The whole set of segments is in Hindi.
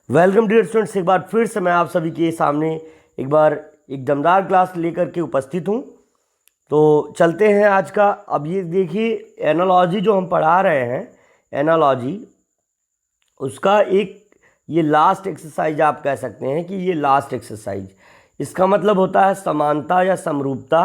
वेलकम डियर स्टूडेंट्स, एक बार फिर से मैं आप सभी के सामने एक बार एक दमदार क्लास लेकर के उपस्थित हूँ। तो चलते हैं आज का। अब ये देखिए, एनालॉजी जो हम पढ़ा रहे हैं, एनालॉजी उसका एक ये लास्ट एक्सरसाइज आप कह सकते हैं कि ये लास्ट एक्सरसाइज। इसका मतलब होता है समानता या समरूपता।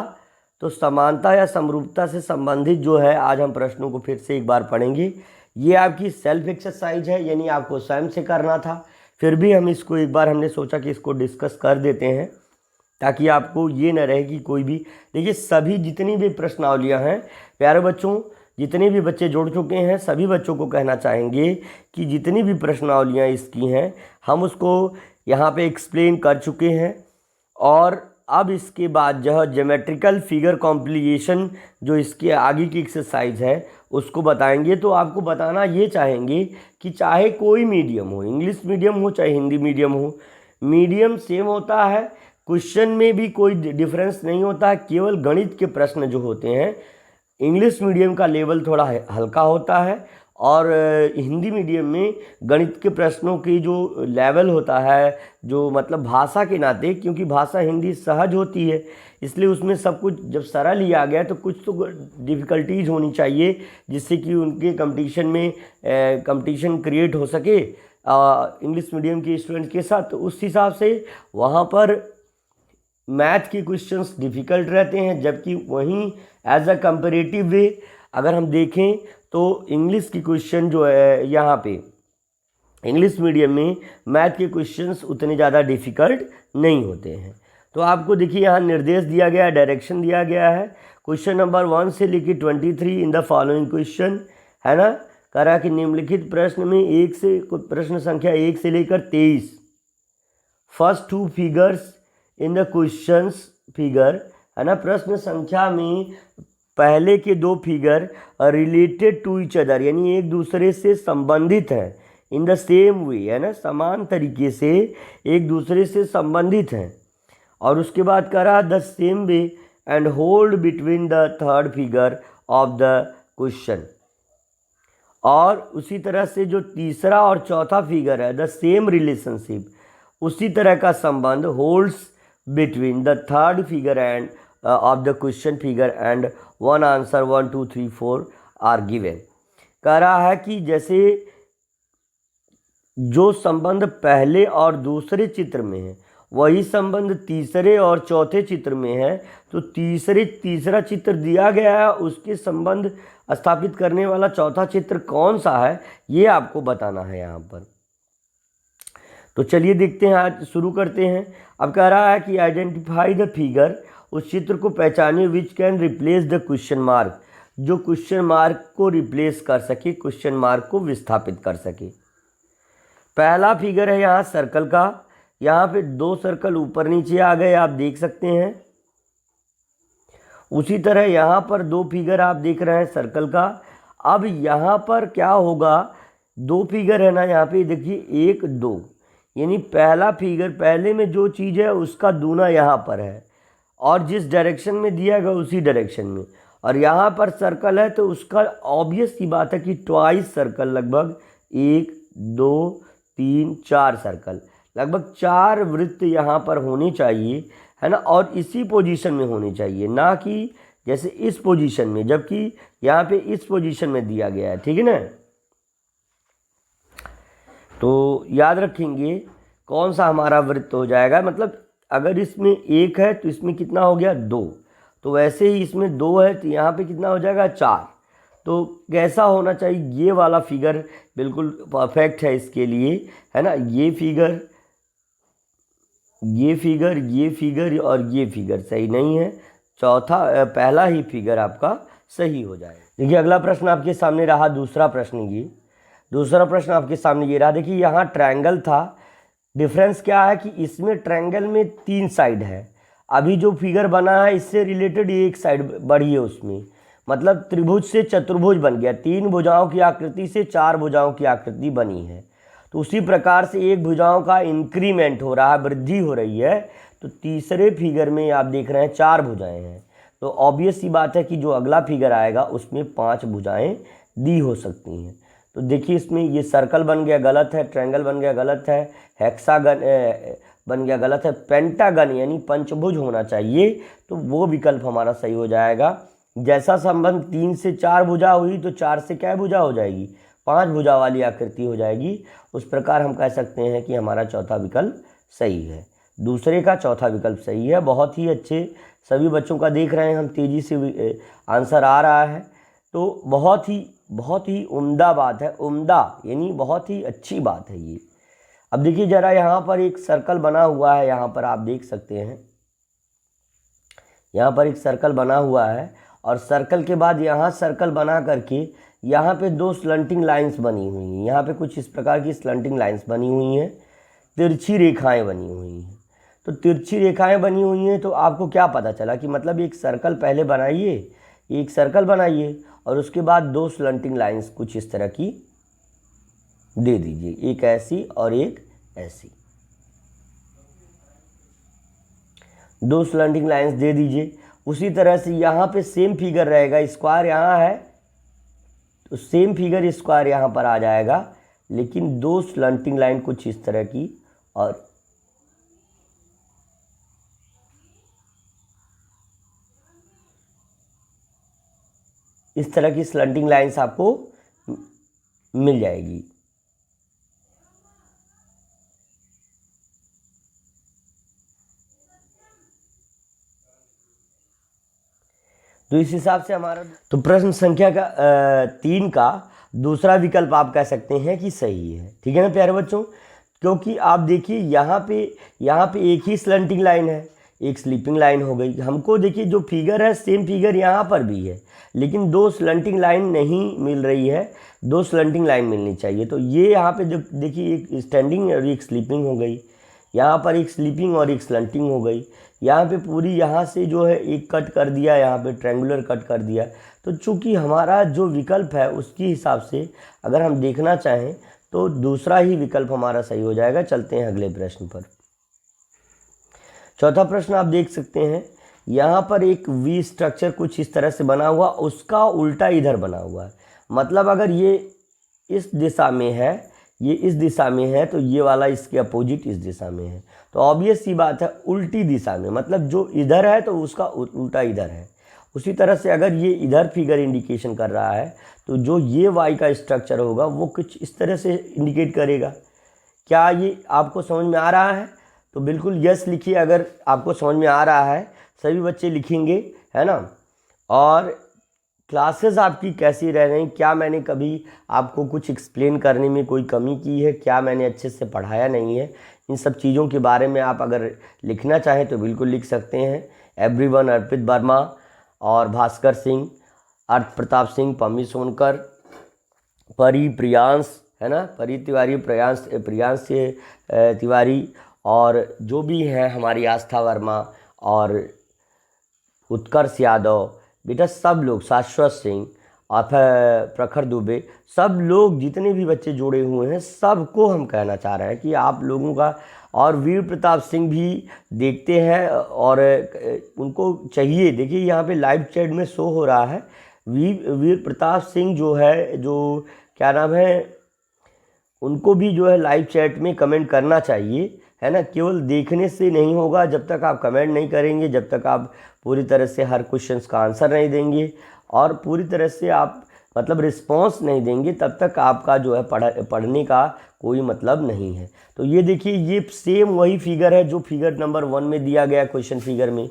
तो समानता या समरूपता से संबंधित जो है आज हम प्रश्नों को फिर से एक बार पढ़ेंगे। ये आपकी सेल्फ एक्सरसाइज है, यानी आपको स्वयं से करना था। फिर भी हम इसको एक बार हमने सोचा कि इसको डिस्कस कर देते हैं ताकि आपको ये न रहे कि कोई भी, देखिए सभी जितनी भी प्रश्नावलियाँ हैं प्यारे बच्चों, जितने भी बच्चे जुड़ चुके हैं सभी बच्चों को कहना चाहेंगे कि जितनी भी प्रश्नावलियाँ इसकी हैं हम उसको यहाँ पे एक्सप्लेन कर चुके हैं। और अब इसके बाद जो ज्योमेट्रिकल फिगर कॉम्प्लीकेशन जो इसके आगे की एक्सरसाइज है उसको बताएंगे। तो आपको बताना ये चाहेंगे कि चाहे कोई मीडियम हो, इंग्लिश मीडियम हो चाहे हिंदी मीडियम हो, मीडियम सेम होता है। क्वेश्चन में भी कोई डिफरेंस नहीं होता है। केवल गणित के प्रश्न जो होते हैं, इंग्लिश मीडियम का लेवल थोड़ा हल्का होता है और हिंदी मीडियम में गणित के प्रश्नों की जो लेवल होता है, जो मतलब भाषा के नाते, क्योंकि भाषा हिंदी सहज होती है इसलिए उसमें सब कुछ जब सरल लिया गया तो कुछ तो डिफ़िकल्टीज होनी चाहिए जिससे कि उनके कंपटीशन में कंपटीशन क्रिएट हो सके इंग्लिश मीडियम के स्टूडेंट के साथ। तो उस हिसाब से वहाँ पर मैथ के क्वेश्चंस डिफ़िकल्ट रहते हैं, जबकि वहीं एज अ कंपेरेटिव वे अगर हम देखें तो इंग्लिश की क्वेश्चन जो है यहाँ पे इंग्लिश मीडियम में मैथ के क्वेश्चंस उतने ज़्यादा डिफ़िकल्ट नहीं होते हैं। तो आपको देखिए यहाँ निर्देश दिया गया है, डायरेक्शन दिया गया है। क्वेश्चन नंबर 1 से लेकर 23 इन द फॉलोइंग क्वेश्चन है ना। कह रहा है कि निम्नलिखित प्रश्न में प्रश्न संख्या 1 से लेकर 23 first 2 figures in the questions figure है ना। प्रश्न संख्या में पहले के 2 figure related to each other, यानी एक दूसरे से संबंधित हैं। इन द सेम वे है ना, समान तरीके से एक दूसरे से संबंधित हैं। और उसके बाद करा the same way and hold between the third figure of the question. और उसी तरह से जो तीसरा और चौथा फिगर है, द सेम रिलेशनशिप, उसी तरह का संबंध holds between the third figure and of the question figure and one answer 1 2 3 4 are given. कह रहा है कि जैसे जो संबंध पहले और दूसरे चित्र में है वही संबंध तीसरे और चौथे चित्र में है। तो तीसरा चित्र दिया गया है, उसके संबंध स्थापित करने वाला चौथा चित्र कौन सा है ये आपको बताना है यहाँ पर। तो चलिए देखते हैं, आज शुरू करते हैं। अब कह रहा है कि आइडेंटिफाई द फिगर, उस चित्र को पहचानिए which can replace the question mark, जो क्वेश्चन मार्क को रिप्लेस कर सके, क्वेश्चन मार्क को विस्थापित कर सके। पहला फिगर है यहाँ सर्कल का, यहाँ पे 2 सर्कल ऊपर नीचे आ गए आप देख सकते हैं। उसी तरह यहाँ पर 2 फिगर आप देख रहे हैं सर्कल का। अब यहाँ पर क्या होगा, 2 फिगर है ना, यहाँ पे देखिए 1 2, यानी पहला फिगर पहले में जो चीज़ है उसका दूना यहाँ पर है और जिस डायरेक्शन में दिया गया उसी डायरेक्शन में। और यहाँ पर सर्कल है तो उसका ऑब्वियस सी बात है कि ट्वाइस सर्कल, लगभग 1 2 3 4 सर्कल, लगभग 4 वृत्त यहाँ पर होनी चाहिए है ना। और इसी पोजीशन में होनी चाहिए, ना कि जैसे इस पोजीशन में, जबकि यहाँ पे इस पोजीशन में दिया गया है, ठीक है ना। तो याद रखेंगे कौन सा हमारा वृत्त हो जाएगा, मतलब अगर इसमें 1 है तो इसमें कितना हो गया 2, तो वैसे ही इसमें 2 है तो यहाँ पे कितना हो जाएगा 4। तो कैसा होना चाहिए, ये वाला फिगर बिल्कुल परफेक्ट है इसके लिए है ना। ये फिगर और ये फिगर सही नहीं है, पहला ही फिगर आपका सही हो जाएगा। देखिए अगला प्रश्न आपके सामने रहा, दूसरा प्रश्न आपके सामने ये रहा। देखिए यहाँ ट्रायंगल था, डिफरेंस क्या है कि इसमें ट्रायंगल में 3 साइड है, अभी जो फिगर बना है इससे रिलेटेड एक साइड बढ़ी है उसमें, मतलब त्रिभुज से चतुर्भुज बन गया, 3 भुजाओं की आकृति से 4 भुजाओं की आकृति बनी है। तो उसी प्रकार से एक भुजाओं का इंक्रीमेंट हो रहा है, वृद्धि हो रही है। तो तीसरे फिगर में आप देख रहे हैं 4 भुजाएं हैं, तो ऑब्वियस सी बात है कि जो अगला फिगर आएगा उसमें 5 भुजाएं दी हो सकती हैं। तो देखिए इसमें ये सर्कल बन गया, गलत है। ट्रायंगल बन गया, गलत है। हेक्सागन बन गया, गलत है। पेंटागन यानी पंचभुज होना चाहिए, तो वो विकल्प हमारा सही हो जाएगा। जैसा संबंध 3 से 4 भुजा हुई तो 4 से क्या भुजा हो जाएगी, 5 भुजा वाली आकृति हो जाएगी। उस प्रकार हम कह सकते हैं कि हमारा चौथा विकल्प सही है। दूसरे का चौथा विकल्प सही है। बहुत ही अच्छे, सभी बच्चों का देख रहे हैं हम, तेज़ी से आंसर आ रहा है, तो बहुत ही उम्दा बात है। उम्दा यानी बहुत ही अच्छी बात है ये। अब देखिए ज़रा यहाँ पर एक सर्कल बना हुआ है, यहाँ पर आप देख सकते हैं, यहाँ पर एक सर्कल बना हुआ है और सर्कल के बाद यहाँ सर्कल बना करके यहाँ पे 2 स्लंटिंग लाइंस बनी हुई हैं। यहाँ पे कुछ इस प्रकार की स्लंटिंग लाइंस बनी हुई हैं, तिरछी रेखाएं बनी हुई हैं। तो तिरछी रेखाएं बनी हुई हैं, तो आपको क्या पता चला कि मतलब एक सर्कल पहले बनाइए, एक सर्कल बनाइए और उसके बाद 2 स्लंटिंग लाइंस कुछ इस तरह की दे दीजिए, एक ऐसी और एक ऐसी। 2 स्लंटिंग लाइंस दे दीजिए। उसी तरह से यहाँ पे सेम फिगर रहेगा, स्क्वायर यहाँ है तो सेम फिगर स्क्वायर यहाँ पर आ जाएगा, लेकिन 2 स्लंटिंग लाइन कुछ इस तरह की और इस तरह की स्लंटिंग लाइंस आपको मिल जाएगी। तो इस हिसाब से हमारा तो प्रश्न संख्या का 3 का दूसरा विकल्प आप कह सकते हैं कि सही है। ठीक है ना प्यारे बच्चों, क्योंकि आप देखिए यहाँ पे एक ही स्लंटिंग लाइन है, एक स्लीपिंग लाइन हो गई। हमको देखिए जो फिगर है सेम फिगर यहाँ पर भी है, लेकिन 2 स्लंटिंग लाइन नहीं मिल रही है, 2 स्लंटिंग लाइन मिलनी चाहिए। तो ये यहाँ पे जो देखिए एक स्टैंडिंग और एक स्लीपिंग हो गई, यहाँ पर एक स्लीपिंग और एक स्लंटिंग हो गई। यहाँ पे पूरी यहाँ से जो है एक कट कर दिया, यहाँ पे ट्रायंगुलर कट कर दिया। तो चूंकि हमारा जो विकल्प है उसके हिसाब से अगर हम देखना चाहें तो दूसरा ही विकल्प हमारा सही हो जाएगा। चलते हैं अगले प्रश्न पर। चौथा प्रश्न आप देख सकते हैं, यहाँ पर एक वी स्ट्रक्चर कुछ इस तरह से बना हुआ, उसका उल्टा इधर बना हुआ है। मतलब अगर ये इस दिशा में है, ये इस दिशा में है, तो ये वाला इसके अपोजिट इस दिशा में है। तो ऑब्वियस सी बात है उल्टी दिशा में, मतलब जो इधर है तो उसका उल्टा इधर है। उसी तरह से अगर ये इधर फिगर इंडिकेशन कर रहा है तो जो ये वाई का स्ट्रक्चर होगा वो कुछ इस तरह से इंडिकेट करेगा। क्या ये आपको समझ में आ रहा है? तो बिल्कुल यस लिखिए अगर आपको समझ में आ रहा है। सभी बच्चे लिखेंगे, है ना। और क्लासेस आपकी कैसी रह रही, क्या मैंने कभी आपको कुछ एक्सप्लेन करने में कोई कमी की है, क्या मैंने अच्छे से पढ़ाया नहीं है, इन सब चीज़ों के बारे में आप अगर लिखना चाहें तो बिल्कुल लिख सकते हैं। एवरीवन, अर्पित वर्मा और भास्कर सिंह, अर्थ प्रताप सिंह, पम्मी सोनकर, परी प्रियांश, है ना, परी तिवारी, प्रियांश तिवारी, और जो भी हैं हमारी आस्था वर्मा और उत्कर्ष यादव, बेटा सब लोग, शाश्वत सिंह और प्रखर दुबे, सब लोग जितने भी बच्चे जुड़े हुए हैं सबको हम कहना चाह रहे हैं कि आप लोगों का, और वीर प्रताप सिंह भी देखते हैं और उनको चाहिए। देखिए यहाँ पे लाइव चैट में शो हो रहा है, वीर प्रताप सिंह जो है, जो क्या नाम है, उनको भी जो है लाइव चैट में कमेंट करना चाहिए, है ना। केवल देखने से नहीं होगा, जब तक आप कमेंट नहीं करेंगे, जब तक आप पूरी तरह से हर क्वेश्चंस का आंसर नहीं देंगे और पूरी तरह से आप मतलब रिस्पांस नहीं देंगे, तब तक आपका जो है पढ़ने का कोई मतलब नहीं है। तो ये देखिए, ये सेम वही फिगर है जो फिगर नंबर 1 में दिया गया क्वेश्चन फिगर में,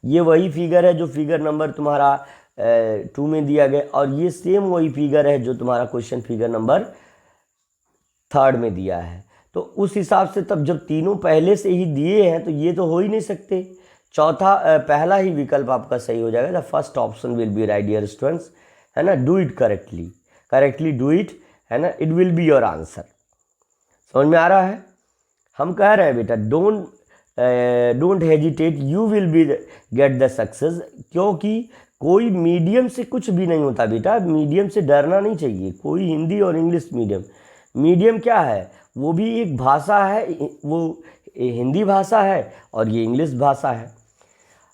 ये वही फिगर है जो फिगर नंबर तुम्हारा 2 में दिया गया, और ये सेम वही फिगर है जो तुम्हारा क्वेश्चन फिगर नंबर 3 में दिया है। तो उस हिसाब से तब जब तीनों पहले से ही दिए हैं तो ये तो हो ही नहीं सकते। पहला ही विकल्प आपका सही हो जाएगा। The first option will be right dear students, है ना। Do it correctly do it, है ना, it will be your answer. समझ में आ रहा है? हम कह रहे हैं बेटा don't hesitate, you will be get the success, क्योंकि कोई मीडियम से कुछ भी नहीं होता बेटा, मीडियम से डरना नहीं चाहिए। कोई हिंदी और इंग्लिश मीडियम क्या है, वो भी एक भाषा है, वो हिंदी भाषा है और ये इंग्लिश भाषा है।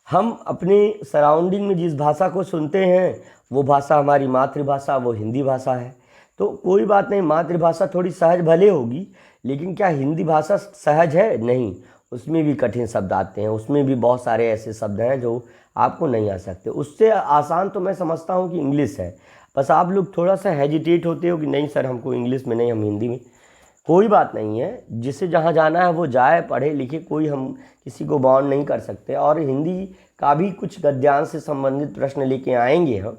हम अपने सराउंडिंग में जिस भाषा को सुनते हैं वो भाषा हमारी मातृभाषा, वो हिंदी भाषा है। तो कोई बात नहीं, मातृभाषा थोड़ी सहज भले होगी, लेकिन क्या हिंदी भाषा सहज है? नहीं, उसमें भी कठिन शब्द आते हैं, उसमें भी बहुत सारे ऐसे शब्द हैं जो आपको नहीं आ सकते। उससे आसान तो मैं समझता हूँ कि इंग्लिश है, बस आप लोग थोड़ा सा हेजिटेट होते हो कि नहीं सर हमको इंग्लिश में नहीं, हम हिंदी में। कोई बात नहीं है, जिसे जहाँ जाना है वो जाए, पढ़े लिखे, कोई हम किसी को बाउंड नहीं कर सकते। और हिंदी का भी कुछ गद्यांश से संबंधित प्रश्न लेके आएंगे हम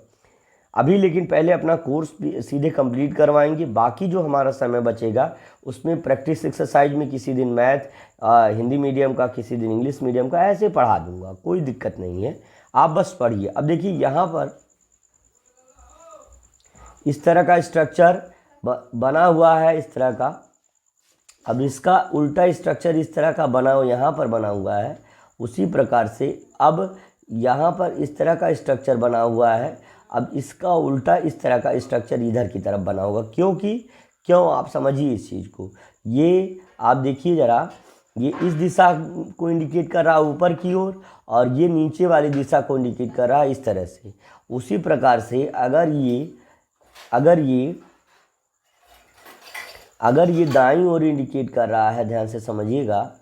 अभी, लेकिन पहले अपना कोर्स भी सीधे कंप्लीट करवाएंगे। बाकी जो हमारा समय बचेगा उसमें प्रैक्टिस एक्सरसाइज में किसी दिन मैथ हिंदी मीडियम का, किसी दिन इंग्लिश मीडियम का, ऐसे पढ़ा दूंगा, कोई दिक्कत नहीं है, आप बस पढ़िए। अब देखिए यहाँ पर इस तरह का स्ट्रक्चर बना हुआ है, इस तरह का। अब इसका उल्टा स्ट्रक्चर इस तरह का बना हुआ यहाँ पर बना हुआ है, उसी प्रकार से अब यहाँ पर इस तरह का स्ट्रक्चर बना हुआ है। अब इसका उल्टा इस तरह का स्ट्रक्चर इधर की तरफ बना होगा, क्यों आप समझिए इस चीज़ को। ये आप देखिए ज़रा, ये इस दिशा को इंडिकेट कर रहा है ऊपर की ओर, और ये नीचे वाली दिशा को इंडिकेट कर रहा है इस तरह से। उसी प्रकार से अगर ये दाईं ओर इंडिकेट कर रहा है, ध्यान से समझिएगा,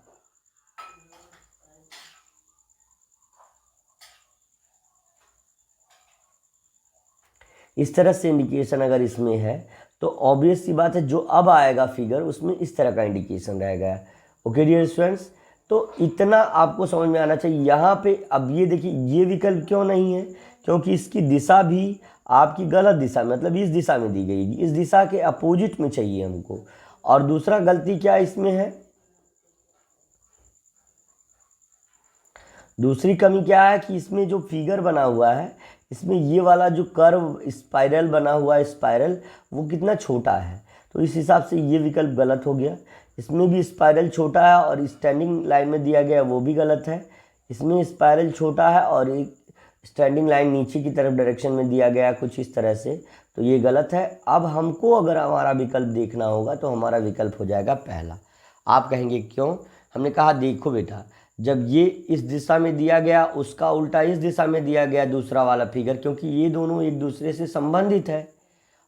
इस तरह से इंडिकेशन अगर इसमें है तो ऑब्वियस सी बात है जो अब आएगा फिगर उसमें इस तरह का इंडिकेशन रहेगा। ओके डियर स्टूडेंट्स, तो इतना आपको समझ में आना चाहिए। यहाँ पे अब ये देखिए, ये विकल्प क्यों नहीं है? क्योंकि इसकी दिशा भी आपकी गलत दिशा, मतलब इस दिशा में दी गई, इस दिशा के अपोजिट में चाहिए हमको। और दूसरा गलती क्या इसमें है, दूसरी कमी क्या है कि इसमें जो फिगर बना हुआ है, इसमें ये वाला जो कर्व स्पाइरल बना हुआ है, स्पाइरल वो कितना छोटा है, तो इस हिसाब से ये विकल्प गलत हो गया। इसमें भी स्पाइरल छोटा है और स्टैंडिंग लाइन में दिया गया वो भी गलत है। इसमें स्पाइरल छोटा है और एक स्टैंडिंग लाइन नीचे की तरफ डायरेक्शन में दिया गया कुछ इस तरह से, तो ये गलत है। अब हमको अगर हमारा विकल्प देखना होगा तो हमारा विकल्प हो जाएगा पहला। आप कहेंगे क्यों? हमने कहा देखो बेटा, जब ये इस दिशा में दिया गया उसका उल्टा इस दिशा में दिया गया दूसरा वाला फिगर, क्योंकि ये दोनों एक दूसरे से संबंधित है,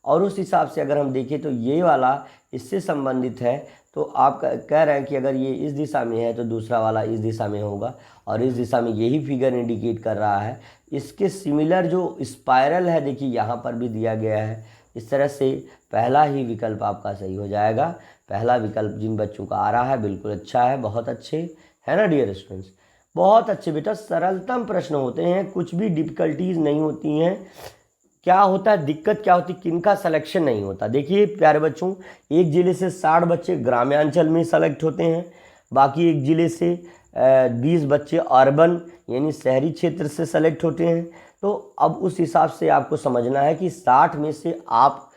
और उस हिसाब से अगर हम देखें तो ये वाला इससे संबंधित है। तो आप कह रहे हैं कि अगर ये इस दिशा में है तो दूसरा वाला इस दिशा में होगा, और इस दिशा में यही फिगर इंडिकेट कर रहा है। इसके सिमिलर जो स्पाइरल है देखिए यहाँ पर भी दिया गया है। इस तरह से पहला ही विकल्प आपका सही हो जाएगा। पहला विकल्प जिन बच्चों का आ रहा है बिल्कुल अच्छा है, बहुत अच्छे है ना डियर स्टूडेंट्स, बहुत अच्छे बेटा। सरलतम प्रश्न होते हैं, कुछ भी डिफ़िकल्टीज नहीं होती हैं। क्या होता है दिक्कत, क्या होती है, किनका सिलेक्शन नहीं होता। देखिए प्यारे बच्चों, एक ज़िले से 60 बच्चे ग्राम्यांचल में सेलेक्ट होते हैं, बाकी एक ज़िले से 20 बच्चे अर्बन यानी शहरी क्षेत्र से सेलेक्ट होते हैं। तो अब उस हिसाब से आपको समझना है कि 60 में से आप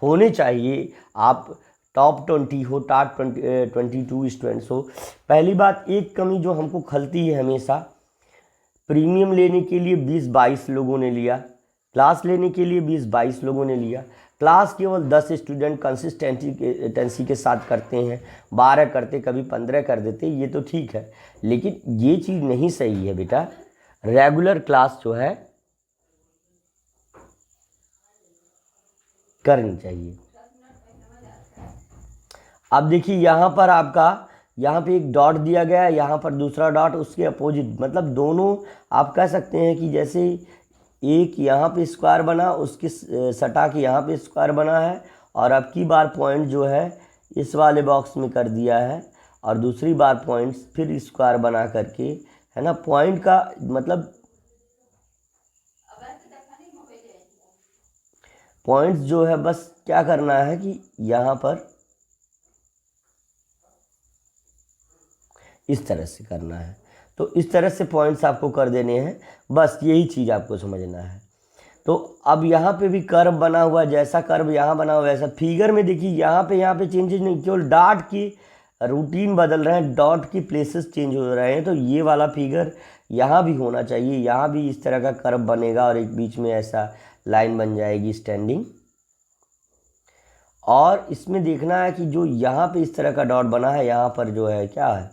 होने चाहिए, आप टॉप 20 हो, टॉप 22 स्टूडेंट्स हो। पहली बात, एक कमी जो हमको खलती है हमेशा, प्रीमियम लेने के लिए 20-22 लोगों ने लिया, क्लास लेने के लिए 20-22 लोगों ने लिया। क्लास केवल 10 स्टूडेंट कंसिस्टेंसी के साथ करते हैं, 12 करते, कभी 15 कर देते, ये तो ठीक है, लेकिन ये चीज़ नहीं सही है बेटा। रेगुलर क्लास जो है करनी चाहिए। अब देखिए यहाँ पर आपका, यहाँ पे एक डॉट दिया गया है, यहाँ पर दूसरा डॉट, उसके अपोजिट, मतलब दोनों आप कह सकते हैं कि जैसे एक यहाँ पे स्क्वायर बना, उसके सटा के यहाँ पे स्क्वायर बना है, और अब की बार पॉइंट जो है इस वाले बॉक्स में कर दिया है, और दूसरी बार पॉइंट्स फिर स्क्वायर बना करके, है ना। पॉइंट का मतलब पॉइंट्स जो है बस क्या करना है कि यहाँ पर इस तरह से करना है, तो इस तरह से पॉइंट्स आपको कर देने हैं, बस यही चीज़ आपको समझना है। तो अब यहाँ पे भी कर्व बना हुआ, जैसा कर्व यहाँ बना हुआ वैसा फिगर में देखिए यहाँ पे चेंजेस नहीं, केवल डॉट की रूटीन बदल रहे हैं, डॉट की प्लेसेस चेंज हो रहे हैं। तो ये वाला फिगर यहाँ भी होना चाहिए, यहाँ भी इस तरह का कर्व बनेगा और एक बीच में ऐसा लाइन बन जाएगी स्टैंडिंग। और इसमें देखना है कि जो यहाँ पे इस तरह का डॉट बना है, यहाँ पर जो है क्या है,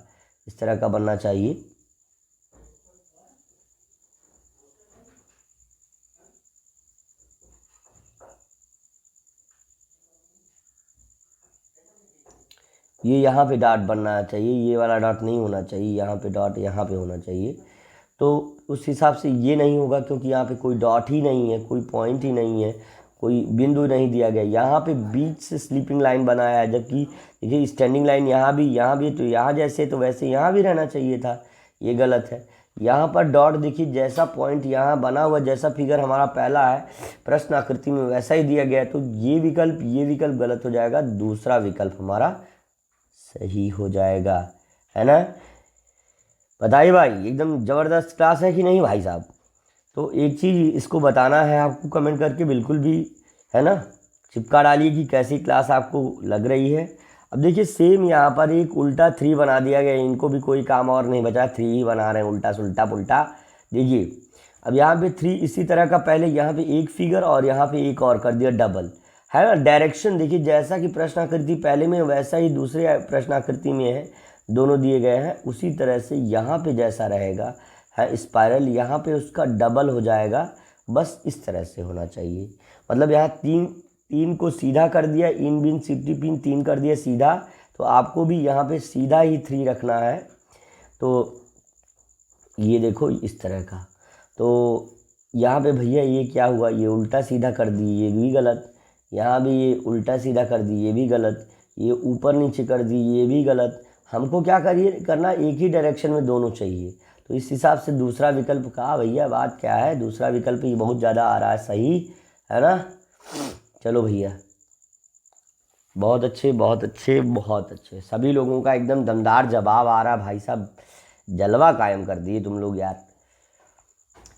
इस तरह का बनना चाहिए। ये यहाँ पे डॉट बनना चाहिए, ये वाला डॉट नहीं होना चाहिए, यहाँ पे डॉट यहाँ पे होना चाहिए। तो उस हिसाब से ये नहीं होगा क्योंकि यहाँ पे कोई डॉट ही नहीं है, कोई पॉइंट ही नहीं है, कोई बिंदु नहीं दिया गया। यहाँ पे बीच से स्लीपिंग लाइन बनाया है, जबकि देखिए स्टैंडिंग लाइन यहाँ भी, तो यहाँ जैसे तो वैसे यहाँ भी रहना चाहिए था, ये गलत है। यहाँ पर डॉट देखिए जैसा पॉइंट यहाँ बना हुआ, जैसा फिगर हमारा पहला है प्रश्न आकृति में वैसा ही दिया गया है, तो ये विकल्प गलत हो जाएगा, दूसरा विकल्प हमारा सही हो जाएगा, है ना। बताइए भाई, एकदम ज़बरदस्त क्लास है कि नहीं भाई साहब। तो एक चीज़ इसको बताना है आपको कमेंट करके, बिल्कुल भी, है ना, चिपका डालिए कि कैसी क्लास आपको लग रही है। अब देखिए सेम यहाँ पर एक उल्टा 3 बना दिया गया, इनको भी कोई काम और नहीं बचा, 3 ही बना रहे हैं उल्टा सुल्टा पुल्टा। देखिए अब यहाँ पे 3 इसी तरह का, पहले यहाँ पे एक फिगर और यहाँ पे एक और कर दिया डबल, है ना। डायरेक्शन देखिए जैसा कि प्रश्नाकृति पहले में वैसा ही दूसरे प्रश्नाकृति में है, दोनों दिए गए हैं, उसी तरह से यहाँ पे जैसा रहेगा है स्पाइरल, यहाँ पे उसका डबल हो जाएगा, बस इस तरह से होना चाहिए। मतलब यहाँ तीन को सीधा कर दिया, इन बिन सिफ्टी पिन 3 कर दिया सीधा, तो आपको भी यहाँ पे सीधा ही 3 रखना है। तो ये देखो इस तरह का, तो यहाँ पे भैया ये क्या हुआ, ये उल्टा सीधा कर दी, ये भी गलत, यहाँ भी ये उल्टा सीधा कर दी, ये भी गलत, ये ऊपर नीचे कर दी, ये भी गलत। हमको क्या करना, एक ही डायरेक्शन में दोनों चाहिए, तो इस हिसाब से दूसरा विकल्प कहा भैया, बात क्या है, दूसरा विकल्प ये बहुत ज़्यादा आ रहा है सही, है ना। चलो भैया, बहुत अच्छे बहुत अच्छे बहुत अच्छे, सभी लोगों का एकदम दमदार जवाब आ रहा भाई साहब, जलवा कायम कर दिए तुम लोग यार।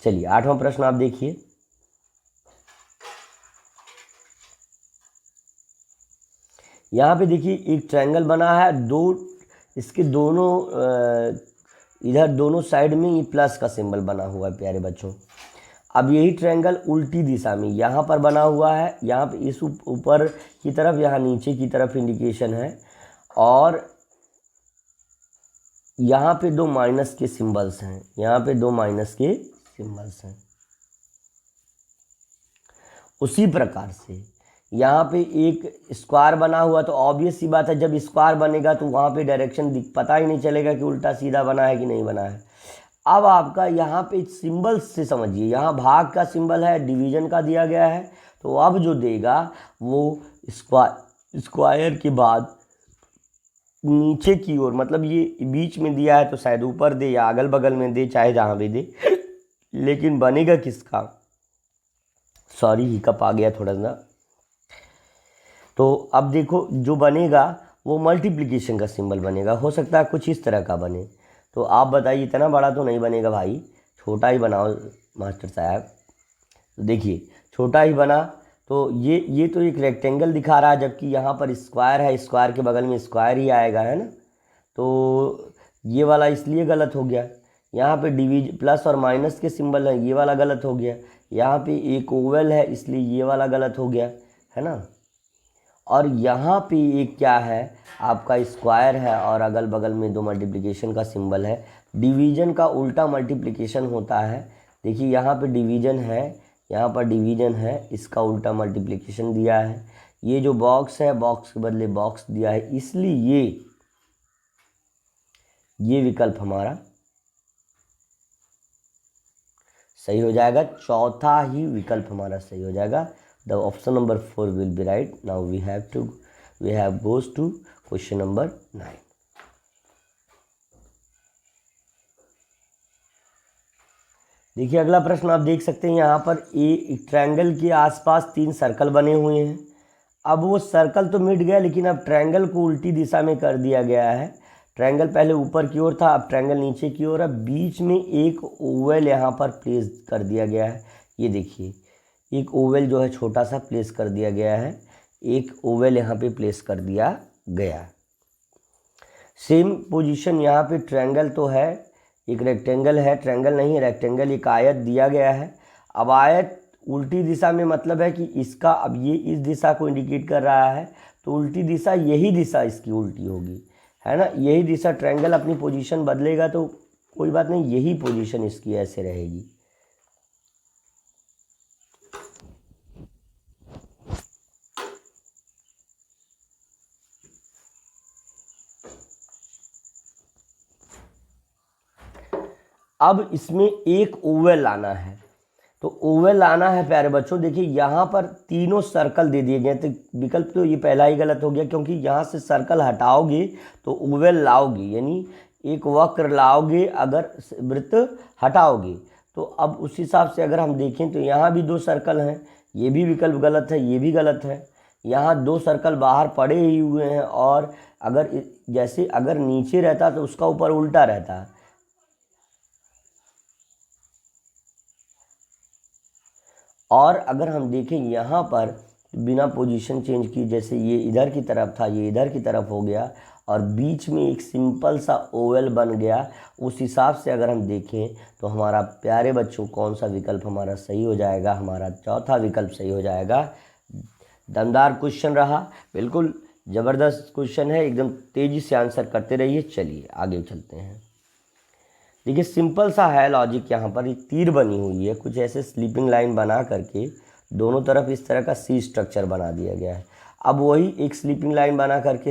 चलिए 8वां प्रश्न आप देखिए। यहाँ पे देखिए एक ट्रायंगल बना है, इसके दोनों इधर दोनों साइड में ये प्लस का सिंबल बना हुआ है प्यारे बच्चों। अब यही ट्रायंगल उल्टी दिशा में यहाँ पर बना हुआ है, यहाँ पे इस ऊपर की तरफ, यहाँ नीचे की तरफ इंडिकेशन है, और यहाँ पे 2 माइनस के सिंबल्स हैं, यहाँ पे 2 माइनस के सिंबल्स हैं। उसी प्रकार से यहाँ पे एक स्क्वायर बना हुआ, तो ऑब्वियस सी बात है जब स्क्वायर बनेगा तो वहाँ पे डायरेक्शन पता ही नहीं चलेगा कि उल्टा सीधा बना है कि नहीं बना है। अब आपका यहाँ पे सिंबल्स से समझिए, यहाँ भाग का सिंबल है, डिवीजन का दिया गया है, तो अब जो देगा वो स्क्वायर के बाद नीचे की ओर, मतलब ये बीच में दिया है तो शायद ऊपर दे या अगल बगल में दे, चाहे जहाँ भी दे, लेकिन बनेगा किसका, सॉरी हिकअप आ गया थोड़ा सा। तो अब देखो जो बनेगा वो मल्टीप्लिकेशन का सिंबल बनेगा, हो सकता है कुछ इस तरह का बने, तो आप बताइए, इतना बड़ा तो नहीं बनेगा भाई, छोटा ही बनाओ मास्टर साहब। तो देखिए छोटा ही बना, तो ये तो एक रेक्टेंगल दिखा रहा है, जबकि यहाँ पर स्क्वायर है, स्क्वायर के बगल में स्क्वायर ही आएगा, है ना। तो ये वाला इसलिए गलत हो गया, यहाँ पे प्लस और माइनस के सिंबल है, ये वाला गलत हो गया, यहाँ पे एक ओवल है इसलिए ये वाला गलत हो गया, है ना। और यहाँ पे एक क्या है, आपका स्क्वायर है और अगल बगल में 2 मल्टीप्लिकेशन का सिंबल है। डिवीज़न का उल्टा मल्टीप्लिकेशन होता है, देखिए यहाँ पे डिवीज़न है, यहाँ पर डिवीज़न है, इसका उल्टा मल्टीप्लिकेशन दिया है। ये जो बॉक्स है, बॉक्स के बदले बॉक्स दिया है, इसलिए ये विकल्प हमारा सही हो जाएगा, चौथा ही विकल्प हमारा सही हो जाएगा। The option number 4 will be right. Now we have goes to question number 9. देखिए अगला प्रश्न आप देख सकते हैं, यहाँ पर एक ट्रायंगल के आसपास 3 सर्कल बने हुए हैं। अब वो सर्कल तो मिट गया, लेकिन अब ट्रायंगल को उल्टी दिशा में कर दिया गया है। ट्रायंगल पहले ऊपर की ओर था, अब ट्रायंगल नीचे की ओर है, बीच में एक ओवल यहाँ पर प्लेस कर दिया गया है। ये देखिए एक ओवल जो है छोटा सा प्लेस कर दिया गया है, एक ओवल यहाँ पे प्लेस कर दिया गया। सेम पोजीशन यहाँ पे ट्रायंगल तो है, एक रेक्टेंगल है, ट्रायंगल नहीं रेक्टेंगल, एक आयत दिया गया है। अब आयत उल्टी दिशा में मतलब है कि इसका, अब ये इस दिशा को इंडिकेट कर रहा है, तो उल्टी दिशा यही दिशा इसकी उल्टी होगी, है ना, यही दिशा। ट्रायंगल अपनी पोजीशन बदलेगा तो कोई बात नहीं, यही पोजीशन इसकी ऐसे रहेगी। अब इसमें एक ओवल लाना है, तो ओवल लाना है प्यारे बच्चों। देखिए यहाँ पर तीनों सर्कल दे दिए गए, तो विकल्प तो ये पहला ही गलत हो गया, क्योंकि यहाँ से सर्कल हटाओगे तो ओवल लाओगे, यानी एक वक्र लाओगे अगर वृत्त हटाओगे। तो अब उस हिसाब से अगर हम देखें तो यहाँ भी 2 सर्कल हैं, ये भी विकल्प गलत है, ये भी गलत है। यहाँ 2 सर्कल बाहर पड़े ही हुए हैं, और अगर जैसे अगर नीचे रहता तो उसका ऊपर उल्टा रहता है। और अगर हम देखें यहाँ पर बिना पोजीशन चेंज किए, जैसे ये इधर की तरफ था, ये इधर की तरफ हो गया, और बीच में एक सिंपल सा ओवल बन गया। उस हिसाब से अगर हम देखें तो हमारा प्यारे बच्चों कौन सा विकल्प हमारा सही हो जाएगा? हमारा चौथा विकल्प सही हो जाएगा। दमदार क्वेश्चन रहा, बिल्कुल ज़बरदस्त क्वेश्चन है, एकदम तेज़ी से आंसर करते रहिए। चलिए आगे चलते हैं। देखिए सिंपल सा है लॉजिक, यहाँ पर एक तीर बनी हुई है, कुछ ऐसे स्लीपिंग लाइन बना करके दोनों तरफ इस तरह का सी स्ट्रक्चर बना दिया गया है। अब वही एक स्लीपिंग लाइन बना करके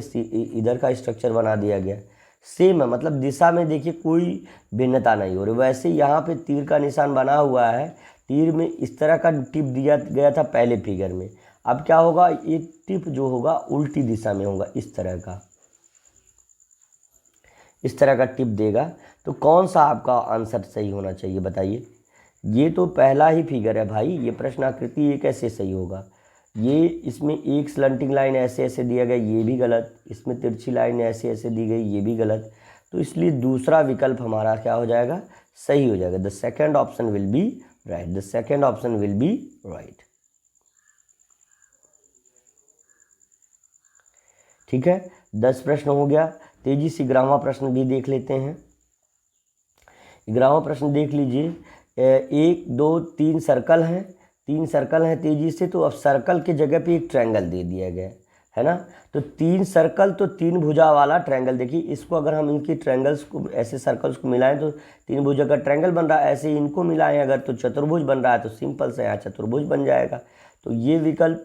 इधर का स्ट्रक्चर बना दिया गया, सेम है, मतलब दिशा में देखिए कोई भिन्नता नहीं हो रही। वैसे यहाँ पे तीर का निशान बना हुआ है, तीर में इस तरह का टिप दिया गया था पहले फिगर में। अब क्या होगा, एक टिप जो होगा उल्टी दिशा में होगा, इस तरह का टिप देगा। तो कौन सा आपका आंसर सही होना चाहिए बताइए? ये तो पहला ही फिगर है भाई, ये प्रश्नाकृति, ये कैसे सही होगा? ये इसमें एक स्लंटिंग लाइन ऐसे ऐसे दिया गया, ये भी गलत। इसमें तिरछी लाइन ऐसे ऐसे दी गई, ये भी गलत। तो इसलिए दूसरा विकल्प हमारा क्या हो जाएगा? सही हो जाएगा। The second option will be right, the second option will be right. ठीक है, 10 प्रश्न हो गया। तेजी से 11वां प्रश्न भी देख लेते हैं। 11वां प्रश्न देख लीजिए। 1 2 3 सर्कल हैं, 3 सर्कल हैं तेजी से। तो अब सर्कल के जगह पे एक ट्रायंगल दे दिया गया है ना। तो 3 सर्कल तो 3 भुजा वाला ट्रायंगल। देखिए इसको अगर हम इनकी ट्रायंगल्स को ऐसे सर्कल्स को मिलाएं तो 3 भुजा का ट्रायंगल बन रहा है। ऐसे इनको मिलाएं अगर तो चतुर्भुज बन रहा है, तो सिंपल से यहाँ चतुर्भुज बन जाएगा। तो ये विकल्प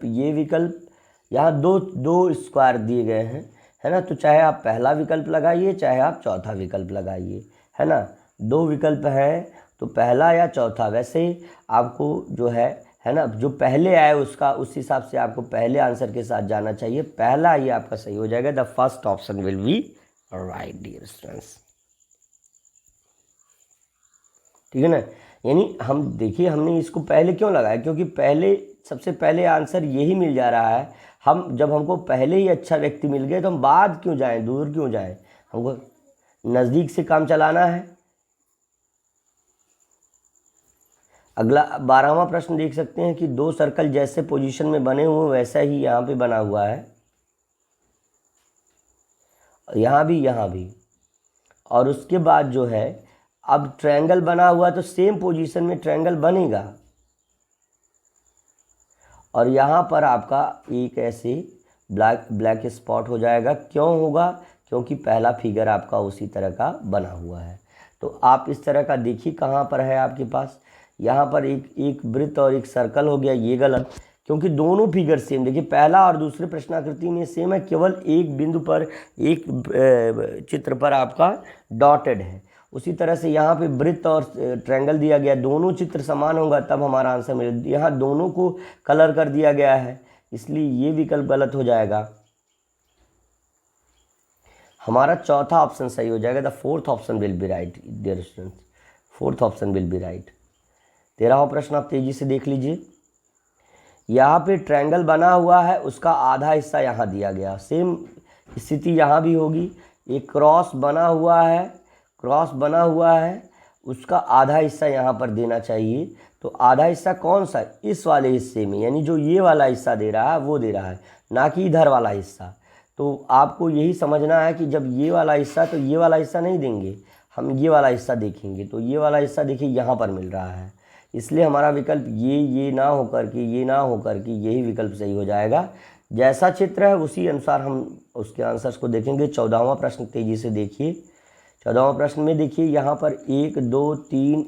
यहाँ दो स्क्वायर दिए गए हैं, है ना। तो चाहे आप पहला विकल्प लगाइए, चाहे आप चौथा विकल्प लगाइए, है ना। 2 विकल्प हैं, तो पहला या चौथा। वैसे आपको जो है ना, जो पहले आए उसका उस हिसाब से आपको पहले आंसर के साथ जाना चाहिए। पहला ये आपका सही हो जाएगा। The first option will be right dear students. ठीक है ना। यानी हम देखिए हमने इसको पहले क्यों लगाया, क्योंकि पहले सबसे पहले आंसर यही मिल जा रहा है। जब हमको पहले ही अच्छा व्यक्ति मिल गए तो हम बाद क्यों जाएं, दूर क्यों जाएं, हमको नज़दीक से काम चलाना है। अगला 12वां प्रश्न देख सकते हैं कि 2 सर्कल जैसे पोजीशन में बने हुए वैसा ही यहाँ पे बना हुआ है, यहाँ भी। और उसके बाद जो है अब ट्रायंगल बना हुआ है, तो सेम पोजीशन में ट्रायंगल बनेगा। और यहाँ पर आपका एक ऐसे ब्लैक स्पॉट हो जाएगा। क्यों होगा? क्योंकि पहला फिगर आपका उसी तरह का बना हुआ है। तो आप इस तरह का देखिए कहाँ पर है आपके पास। यहाँ पर एक वृत्त और एक सर्कल हो गया, ये गलत, क्योंकि दोनों फिगर सेम। देखिए पहला और दूसरे प्रश्नाकृति में सेम है, केवल एक बिंदु पर, एक चित्र पर आपका डॉटेड है। उसी तरह से यहाँ पे वृत्त और ट्रायंगल दिया गया, दोनों चित्र समान होगा तब हमारा आंसर मिलेगा। यहाँ दोनों को कलर कर दिया गया है, इसलिए ये विकल्प गलत हो जाएगा। हमारा चौथा ऑप्शन सही हो जाएगा। The fourth option will be right dear students, fourth option will be right. 13वां प्रश्न आप तेजी से देख लीजिए। यहाँ पे ट्रायंगल बना हुआ है, उसका आधा हिस्सा यहाँ दिया गया। सेम स्थिति यहाँ भी होगी। एक क्रॉस बना हुआ है, उसका आधा हिस्सा यहाँ पर देना चाहिए। तो आधा हिस्सा कौन सा? इस वाले हिस्से में, यानी जो ये वाला हिस्सा दे रहा है वो दे रहा है, ना कि इधर वाला हिस्सा। तो आपको यही समझना है कि जब ये वाला हिस्सा, तो ये वाला हिस्सा नहीं देंगे, हम ये वाला हिस्सा देखेंगे। तो ये वाला हिस्सा देखिए यहाँ पर मिल रहा है, इसलिए हमारा विकल्प ये ना होकर के यही विकल्प सही हो जाएगा। जैसा चित्र है उसी अनुसार हम उसके आंसर्स को देखेंगे। 14वां प्रश्न तेजी से देखिए। 14वां प्रश्न में देखिए यहाँ पर 1 2 3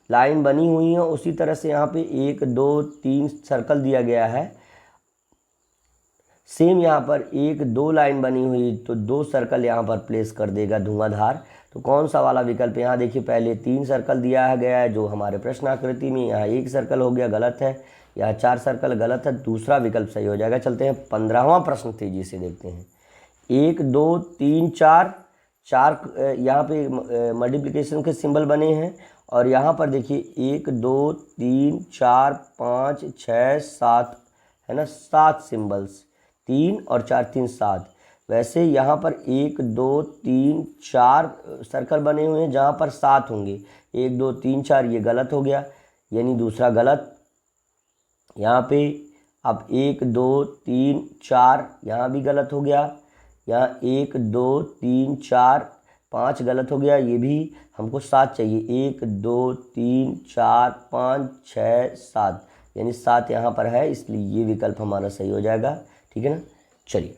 लाइन बनी हुई है, उसी तरह से यहाँ पे 1 2 3 सर्कल दिया गया है। सेम यहाँ पर एक दो लाइन बनी हुई तो दो सर्कल यहाँ पर प्लेस कर देगा धुआंधार। तो कौन सा वाला विकल्प, यहाँ देखिए पहले 3 सर्कल दिया गया है जो हमारे प्रश्न आकृति में, यहाँ 1 सर्कल हो गया, गलत है। यहाँ 4 सर्कल गलत है, दूसरा विकल्प सही हो जाएगा। चलते हैं 15वां प्रश्न तेजी से देखते हैं। 1 2 3 4 यहाँ पे मल्टीप्लिकेशन के सिंबल बने हैं और यहाँ पर देखिए 1 2 3 4 5 6 7 है ना, 7 सिंबल्स, 3 और 4 3 7। वैसे यहाँ पर 1 2 3 4 सर्कल बने हुए हैं जहाँ पर 7 होंगे, 1 2 3 4, ये गलत हो गया यानी दूसरा गलत। यहाँ पे अब 1 2 3 4 यहाँ भी गलत हो गया, यहाँ 1 2 3 4 5 गलत हो गया, ये भी हमको 7 चाहिए, 1 2 3 4 5 6 7 यानी 7 यहाँ पर है, इसलिए ये विकल्प हमारा सही हो जाएगा। ठीक है ना, चलिए